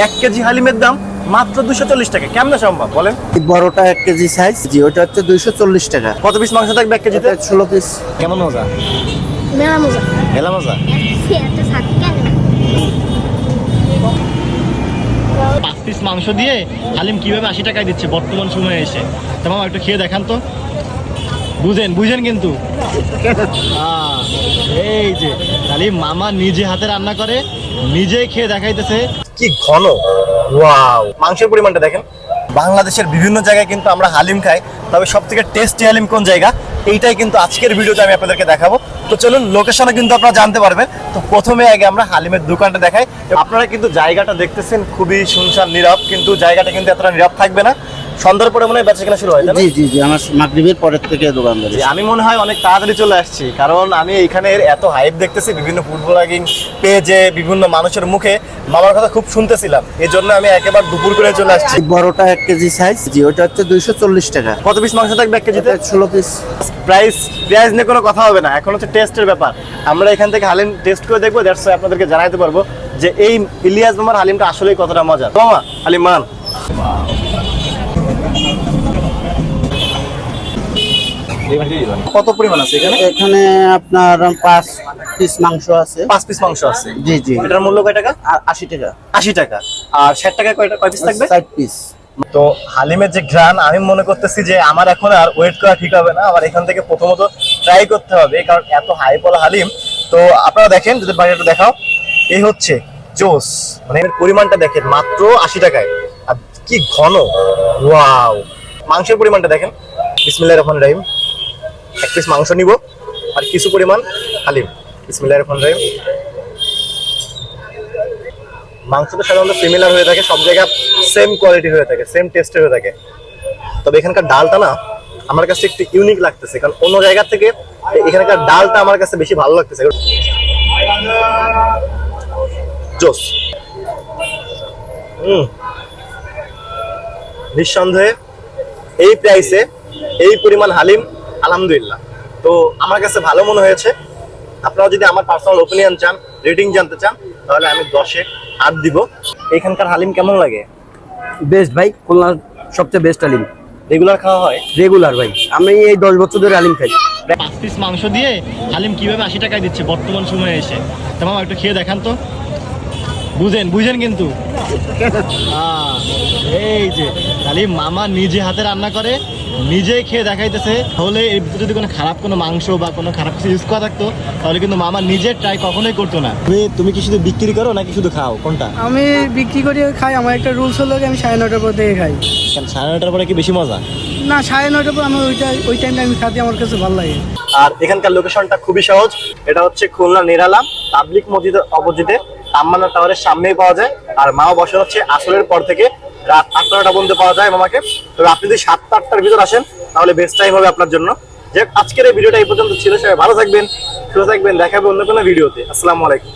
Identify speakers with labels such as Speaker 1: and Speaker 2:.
Speaker 1: 1 KG হালিমের দাম মাত্র 240 টাকা। কেমনে সম্ভব বলেন?
Speaker 2: বড়টা 1 কেজি সাইজ, জি ওটা হচ্ছে 240 টাকা।
Speaker 1: কত পিস মাংস থাকবে 1 কেজিতে?
Speaker 2: 16 পিস।
Speaker 1: কেমন মজা?
Speaker 3: মেলা মজা।
Speaker 1: মেলা মজা।
Speaker 3: একটা সাথে কেন
Speaker 4: 5 পিস মাংস দিয়ে হালিম কিভাবে 80 টাকায় দিচ্ছে বর্তমান সময়ে এসে। তোমার একটু খেয়ে দেখান তো, বুঝেন কিন্তু। এই যে হালিম মামা নিজে হাতে রান্না করে, নিজেই খেয়ে দেখাইতেছে।
Speaker 1: কি ঘন! ওয়াও! মাংসের পরিমাণটা দেখেন। বাংলাদেশের বিভিন্ন জায়গায় কিন্তু আমরা হালিম খাই, তবে সবথেকে টেস্টি হালিম কোন জায়গা এইটাই কিন্তু আজকের ভিডিওতে আমি আপনাদেরকে দেখাবো। তো চলুন, লোকেশনে কিন্তু আপনারা জানতে পারবেন। তো প্রথমে আগে আমরা হালিমের দোকানটা দেখাই। আপনারা কিন্তু জায়গাটা দেখতেছেন খুবই শুনশান নীরব, কিন্তু জায়গাটা কিন্তু এতটা নীরব থাকবে না। সন্ধ্যার পরে মনে হয় বেচাকেনা শুরু হয়, তাই না?
Speaker 2: জি জি জি, আমার মাগরিবের পরের থেকে দোকান ধরে।
Speaker 1: জি, আমি মনে হয় অনেক তাড়াতাড়ি চলে আসছি, কারণ আমি এখানে এত হাইপ দেখতেছি বিভিন্ন ফুড ব্লগিং পেজে, বিভিন্ন মানুষের মুখে মামার কথা খুব শুনতেছিলাম। এই জন্য আমি একেবারে দুপুর করে চলে আসছি।
Speaker 2: বড়টা 1 কেজি সাইজ, জি ওটা হচ্ছে 240 টাকা।
Speaker 1: কত পিস মাংস থাকবে 1 কেজিতে?
Speaker 2: 16 পিস।
Speaker 1: প্রাইস নিয়ে কোনো কথা হবে না, এখন হচ্ছে টেস্টের ব্যাপার। আমরা এখান থেকে হালিম টেস্ট করে দেখবো, দ্যাটস ওয়াই আপনাদেরকে জানাইতে পারবো যে এই ইলিয়াস মামার হালিমটা আসলেই কতটা মজা। মামা হালিম মান। কত পরিমাণ আছে এখানে?
Speaker 2: এখানে আপনার 5 পিস মাংস আছে।
Speaker 1: 5 পিস মাংস আছে।
Speaker 2: জি জি।
Speaker 1: এটার মূল্য কয় টাকা?
Speaker 2: 80 টাকা।
Speaker 1: 80 টাকা। আর 60 টাকায় কয় পিস থাকবে?
Speaker 2: 60 পিস।
Speaker 1: তো হালিমের যে ঘ্রাণ, আমি মনে করতেছি যে আমার এখন আর ওয়েট করা ঠিক হবে না, আমার এখান থেকে প্রথমত ট্রাই করতে হবে, কারণ এত হাই বলা হালিম। তো আপনারা দেখেন, যদি বাড়িটা দেখাও, এই হচ্ছে জোস, মানে এর পরিমাণটা দেখেন মাত্র 80 টাকায়। আর কি ঘন! ওয়াও! মাংসের পরিমাণটা দেখেন। বিসমিল্লাহির রহমানির রহিম। 1 পিস মাংস নিব আর কিছু পরিমাণ হালিম। বিসমিল্লাহির রহমানির রহিম। মাংসটা সাধারণত সিমিলার হয়ে থাকে, সব জায়গায় সেম কোয়ালিটি হয়ে থাকে, সেম টেস্টের হয়ে থাকে। তবে এখানকার ডালটা না আমার কাছে একটু ইউনিক লাগতেছে, কারণ অন্য জায়গা থেকে এখানকার ডালটা আমার কাছে বেশি ভালো লাগতেছে। জোস। নিঃসন্দেহে এই প্রাইসে এই পরিমাণ হালিম আলহামদুলিল্লাহ, তো আমার কাছে ভালো মনে হয়েছে। আপনারা যদি আমার পার্সোনাল ওপিনিয়ন চান, রেটিং জানতে চান, তাহলে আমি 10-এ 8 দিব। এখানকার হালিম কেমন লাগে?
Speaker 2: বেস্ট ভাই, খুলনার সবচেয়ে বেস্ট হালিম।
Speaker 1: রেগুলার খাওয়া হয়?
Speaker 2: রেগুলার ভাই, আমি এই 10 বছর ধরে হালিম খাই।
Speaker 4: 5 পিস মাংস দিয়ে হালিম কিভাবে 80 টাকায় দিচ্ছে বর্তমান সময়ে এসে। তোমার একটু খেয়ে দেখান তো, বুঝেন কিন্তু। এই যে হালিম মামা নিজে হাতে রান্না করে, নিজেই খেয়ে দেখাইতেছে। তাহলে এর ভিতরে যদি কোনো খারাপ কোনো মাংস বা কোনো খারাপ কিছু ইউজ করা থাকতো, তাহলে কিন্তু মামা নিজে ট্রাই কখনোই করতো না।
Speaker 1: তুমি কি শুধু বিক্রি করো নাকি শুধু খাও, কোনটা?
Speaker 5: আমি বিক্রি করে খাই। আমার একটা রুলস হলো যে আমি 9:30টার পর থেকে খাই।
Speaker 1: 9:30টার পরে কি বেশি মজা?
Speaker 5: না, 9:30টার পর আমি ওই টাইমটা আমি খাতে আমার কাছে ভালো লাগে।
Speaker 1: আর এখানকার লোকেশনটা খুবই সহজ। এটা হচ্ছে খুলনা নিরালা পাবলিক মসজিদের অপোজিটে তাম্মানা টাওয়ারের সামনেই পাওয়া যায়। আর মাও বসে হচ্ছে আসরের পর থেকে রাত 8-9টা পর্যন্ত পাওয়া যায় মামাকে। তবে আপনি যদি 7-8টার ভিতর আসেন তাহলে বেস্ট টাইম হবে আপনার জন্য। যে আজকের এই ভিডিওটা এই পর্যন্ত ছিল। সবাই ভালো থাকবেন, সুস্থ থাকবেন, দেখা হবে অন্য কোনো ভিডিওতে। আসসালামু আলাইকুম।